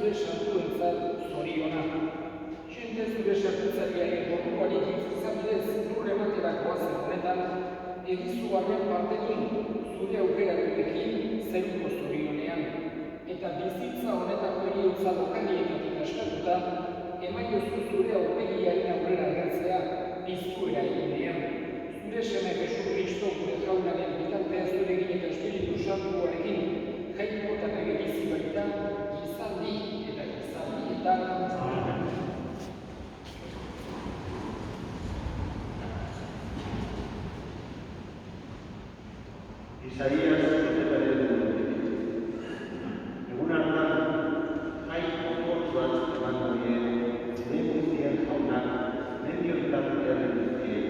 zure santuentzat zoriona. Jende zure sartutzailearen gorpuarekin zuzabidez lur ematerakoa zen honetan, egizugarren partedun zure aukeratuekin zeruko zorionean, eta bizitza honetako heriotza lokalietatik askatuta, emaiozu zure aurpegiaren aurrera agertzea bizkuera eginean. Zure seme Jesu Kristo gure jaunaren bitartea zurekin eta Espiritu Santuarekin jaiko eta begizi baita, gizaldi eta gizaldietan. Isaías profetaren egun hartan, jaiko portuan eman dien, guztien jaunak, mendiotan herri guztiek.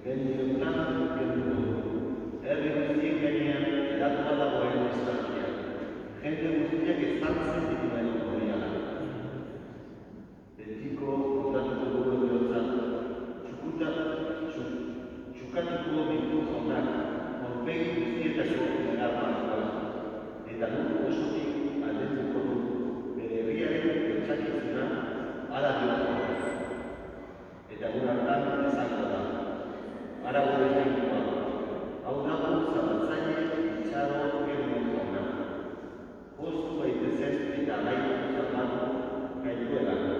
Mendiotan gendu, herri guztien gainean eratua dagoen estalkia. Jende guztiak estaltzen dituen horiala. Betiko kontatuko dugu bihotza, txukatuko bitu jaunak, Horpegi guztietako erabakoa, eta nuk osotik aldetuko du bere herriaren pentsakizuna ara diokoa. Eta egun hartan izango da, ara gure jainkoa, hau dago zabaltzaile itxaro genuen jauna. Poztu baitezen eta gaitu zapatu gaituelako.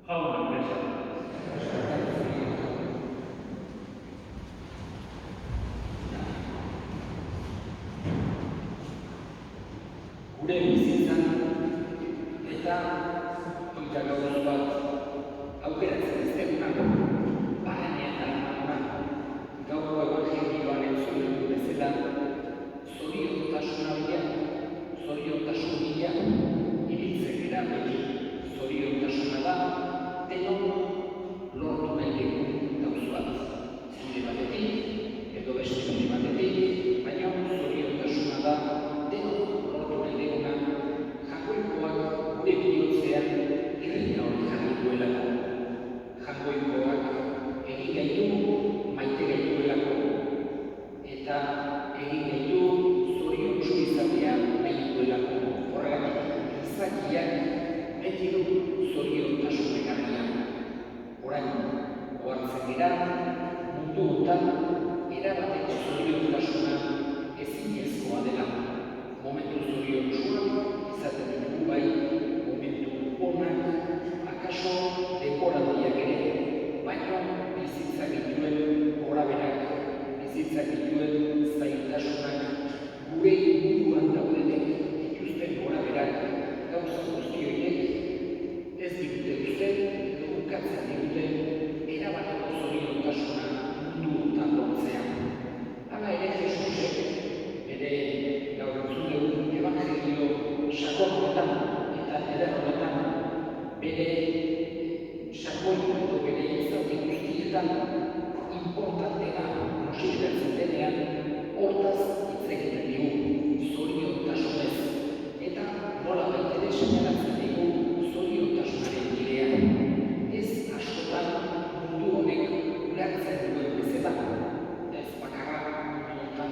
Jaunak izan. Gure bizitzan eta gauza bat aukeratzen ez degunak, barrenean daramadunak, gaurko evangelioan entzun dugu bezala, zoriontasuna bila, ibiltzen gara beti. Zoriontasuna da, denok lortu nahi dugun gauza bat. Zure batetik, edo beste zure batetik, baina zoriontasuna da, denok lortu nahi duguna, jakoikoak gure bihotzean bere sakoi edo bere izauti guztietan importantena konsideratzen denean, hortaz hitz egiten digu, zoriontasunez, eta nolabait ere seinalatzen digu zoriontasunaren bidean. Ez askotan mundu honek ulertzen duen bezala, ez bakarra mundu honetan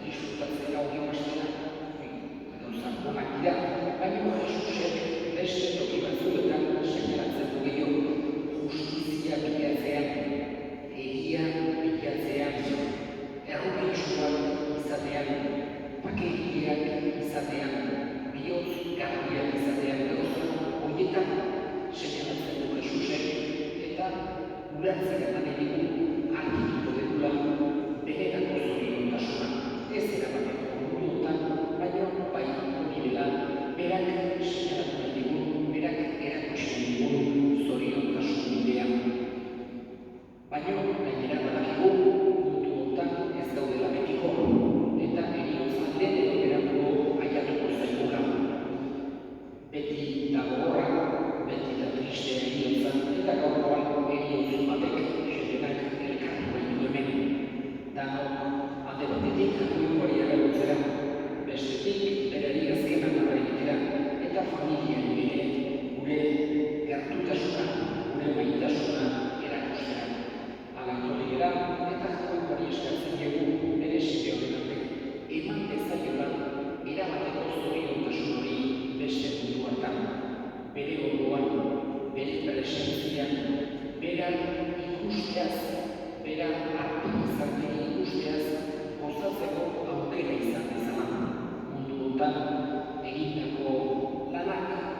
disfrutatzen hori bastena, gauzak onak dira, baina Jesusek beste toki batzuetan seinalatzen du gehiago, justizia bilatzean, egia bilatzean, errukitsuak izatean, pakegiak izatean, bihotz garbiak izatean, gauza horietan seinalatzen du Jesusek, eta ulertzen eman edigu argituko dugula benetako zoriontasuna. Ez erabateko mundu honetan, baina bai hori dela berak seinalatu nahi digun, berak erakutsi nahi digun zoriontasun bidean. Baina gainera badakigu mundu honetan ez gaudela betiko, eta heriotza lehen edo berango aiatuko zaigula. Beti da gogorra, beti da tristea heriotza, eta gaurkoan heriotz batek jendenak elkartu baitu hemen. Danok alde batetik goikoari erabiltzera, bestetik berari azkenak egitera, eta familiari ere gure gertutasuna, gure maitasuna erakustera. Hala etorri gara, eta goikoari eskatzen diegu bere side horretan eman dezaiola erabateko zoriontasun hori beste mundu hartan, bere gogoan, bere presentzian, bera ikusteaz, bera artikizartegi ikusteaz, gozatzeko aukera izan dezala. Mundu honetan egindako lanak